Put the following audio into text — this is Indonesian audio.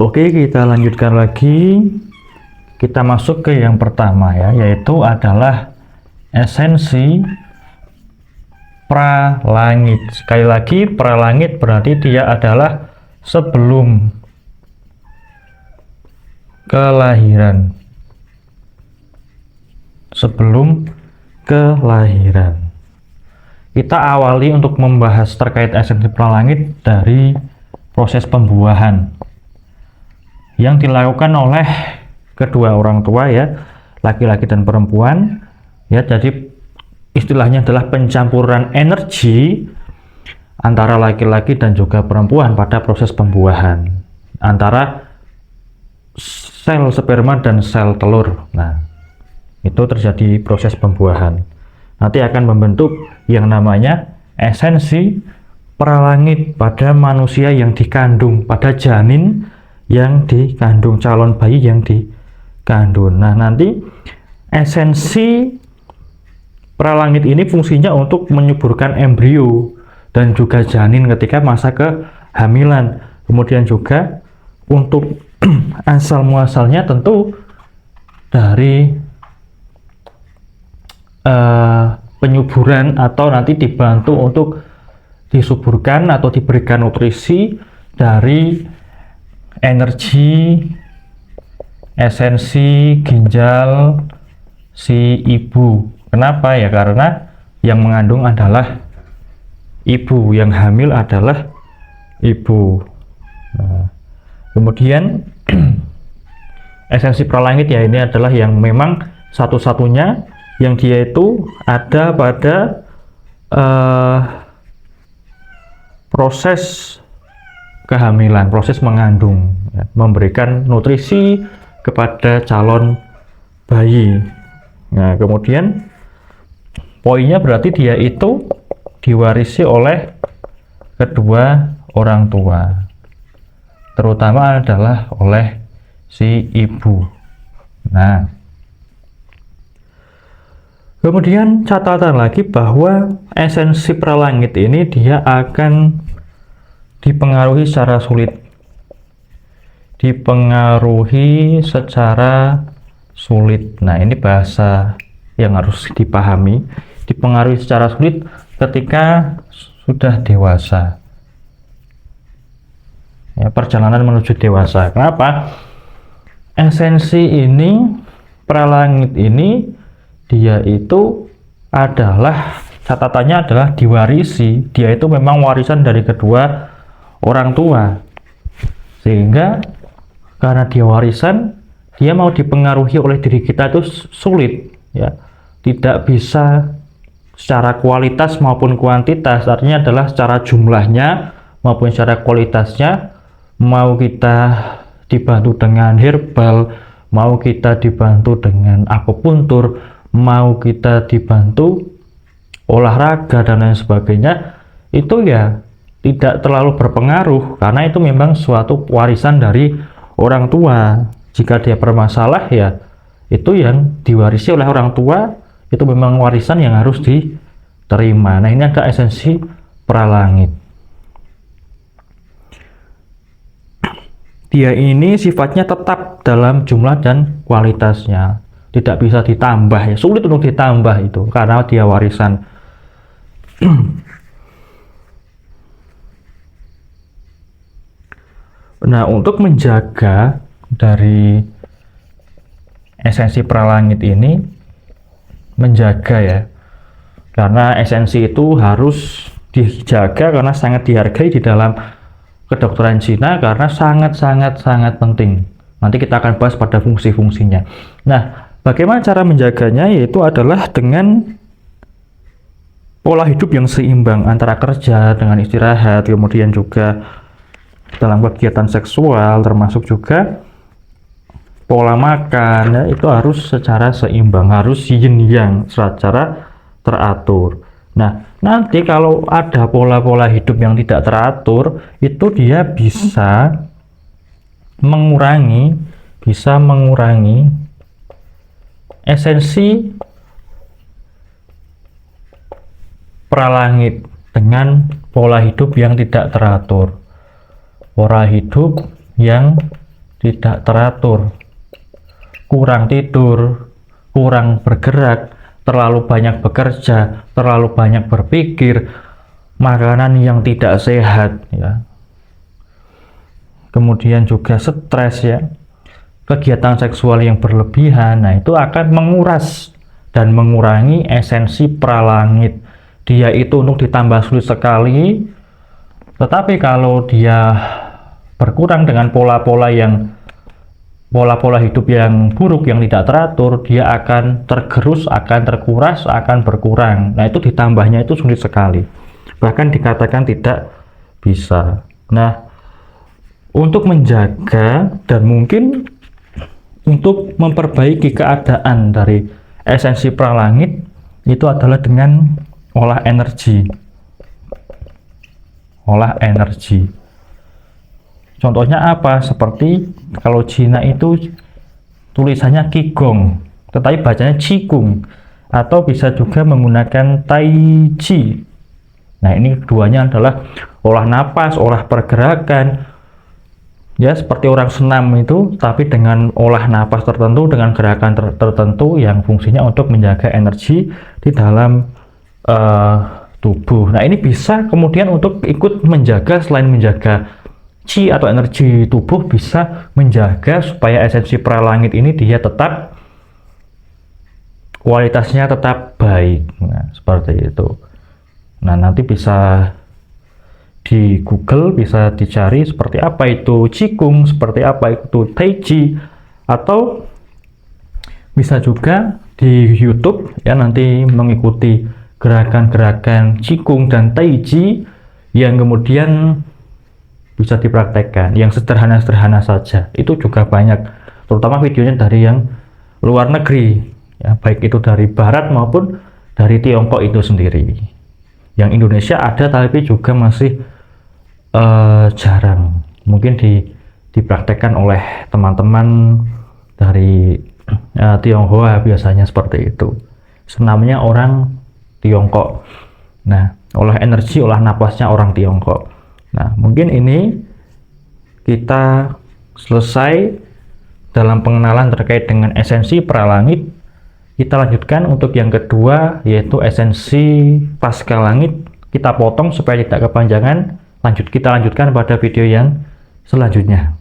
Oke, kita lanjutkan lagi. Kita masuk ke yang pertama ya, yaitu adalah esensi pralangit. Sekali lagi, pralangit berarti dia adalah sebelum kelahiran. Sebelum kelahiran. Kita awali untuk membahas terkait esensi pralangit dari proses pembuahan yang dilakukan oleh kedua orang tua ya, laki-laki dan perempuan ya. Jadi istilahnya adalah pencampuran energi antara laki-laki dan juga perempuan pada proses pembuahan antara sel sperma dan sel telur. Nah, itu terjadi proses pembuahan. Nanti akan membentuk yang namanya esensi pralangit pada manusia yang dikandung, pada janin yang dikandung, calon bayi yang dikandung. Nah, nanti esensi pralangit ini fungsinya untuk menyuburkan embrio dan juga janin ketika masa kehamilan. Kemudian juga untuk asal muasalnya tentu dari penyuburan atau nanti dibantu untuk disuburkan atau diberikan nutrisi dari energi esensi ginjal si ibu. Kenapa ya? Karena yang mengandung adalah ibu, yang hamil adalah ibu. Nah, kemudian esensi pralangit ya, ini adalah yang memang satu-satunya yang dia itu ada pada proses kehamilan, proses mengandung ya, memberikan nutrisi kepada calon bayi. Nah, kemudian poinnya berarti dia itu diwarisi oleh kedua orang tua, terutama adalah oleh si ibu. Nah, kemudian catatan lagi bahwa esensi pralangit ini dia akan dipengaruhi secara sulit. Dipengaruhi secara sulit. Nah, ini bahasa yang harus dipahami. Dipengaruhi secara sulit ketika sudah dewasa. Ya, perjalanan menuju dewasa. Kenapa? Esensi ini, pralangit ini, dia itu adalah, catatannya adalah diwarisi. Dia itu memang warisan dari kedua orang tua, sehingga karena dia warisan, dia mau dipengaruhi oleh diri kita itu sulit ya, tidak bisa secara kualitas maupun kuantitas. Artinya adalah secara jumlahnya maupun secara kualitasnya. Mau kita dibantu dengan herbal, mau kita dibantu dengan akupuntur, mau kita dibantu olahraga dan lain sebagainya, itu ya tidak terlalu berpengaruh karena itu memang suatu warisan dari orang tua. Jika dia bermasalah ya itu yang diwarisi oleh orang tua, itu memang warisan yang harus diterima. Nah, ini ada esensi pralangit. Dia ini sifatnya tetap dalam jumlah dan kualitasnya, tidak bisa ditambah ya, sulit untuk ditambah itu karena dia warisan. Nah, untuk menjaga dari esensi pralangit ini, menjaga ya, karena esensi itu harus dijaga karena sangat dihargai di dalam kedokteran Cina karena sangat penting. Nanti kita akan bahas pada fungsi-fungsinya. Nah, bagaimana cara menjaganya? Yaitu adalah dengan pola hidup yang seimbang antara kerja dengan istirahat, kemudian juga dalam kegiatan seksual, termasuk juga pola makan ya, itu harus secara seimbang, harus yin yang secara teratur. Nah, nanti kalau ada pola-pola hidup yang tidak teratur, itu dia bisa mengurangi esensi pralangit dengan pola hidup yang tidak teratur, pola hidup yang tidak teratur, kurang tidur, kurang bergerak, terlalu banyak bekerja, terlalu banyak berpikir, makanan yang tidak sehat, ya. Kemudian juga stres, ya. Kegiatan seksual yang berlebihan, nah itu akan menguras dan mengurangi esensi pralangit. Dia itu untuk ditambah sulit sekali, tetapi kalau dia berkurang dengan pola-pola hidup yang buruk, yang tidak teratur, dia akan tergerus, akan terkuras, akan berkurang. Nah itu ditambahnya itu sulit sekali, bahkan dikatakan tidak bisa. Nah, untuk menjaga dan mungkin untuk memperbaiki keadaan dari esensi pralangit itu adalah dengan olah energi. Contohnya apa? Seperti kalau Cina itu tulisannya Qigong, tetapi bacanya Qigong, atau bisa juga menggunakan Tai Chi. Nah, ini keduanya adalah olah napas, olah pergerakan, ya seperti orang senam itu, tapi dengan olah napas tertentu, dengan gerakan tertentu yang fungsinya untuk menjaga energi di dalam tubuh. Nah, ini bisa kemudian untuk ikut menjaga, selain menjaga chi atau energi tubuh, bisa menjaga supaya esensi pralangit ini dia tetap kualitasnya tetap baik. Nah, seperti itu. Nah, nanti bisa di Google, bisa dicari seperti apa itu Qigong, seperti apa itu Tai Chi, atau bisa juga di YouTube, ya, nanti mengikuti gerakan-gerakan Qigong dan Tai Chi yang kemudian bisa dipraktekkan, yang sederhana-sederhana saja. Itu juga banyak, terutama videonya dari yang luar negeri, ya, baik itu dari barat maupun dari Tiongkok itu sendiri. Yang Indonesia ada, tapi juga masih jarang. Mungkin dipraktekkan oleh teman-teman dari Tionghoa, biasanya seperti itu. Senamnya orang Tiongkok. Nah, olah energi, olah napasnya orang Tiongkok. Nah, mungkin ini kita selesai dalam pengenalan terkait dengan esensi pralangit. Kita lanjutkan untuk yang kedua, yaitu esensi pasca langit. Kita potong supaya tidak kepanjangan. Kita lanjutkan pada video yang selanjutnya.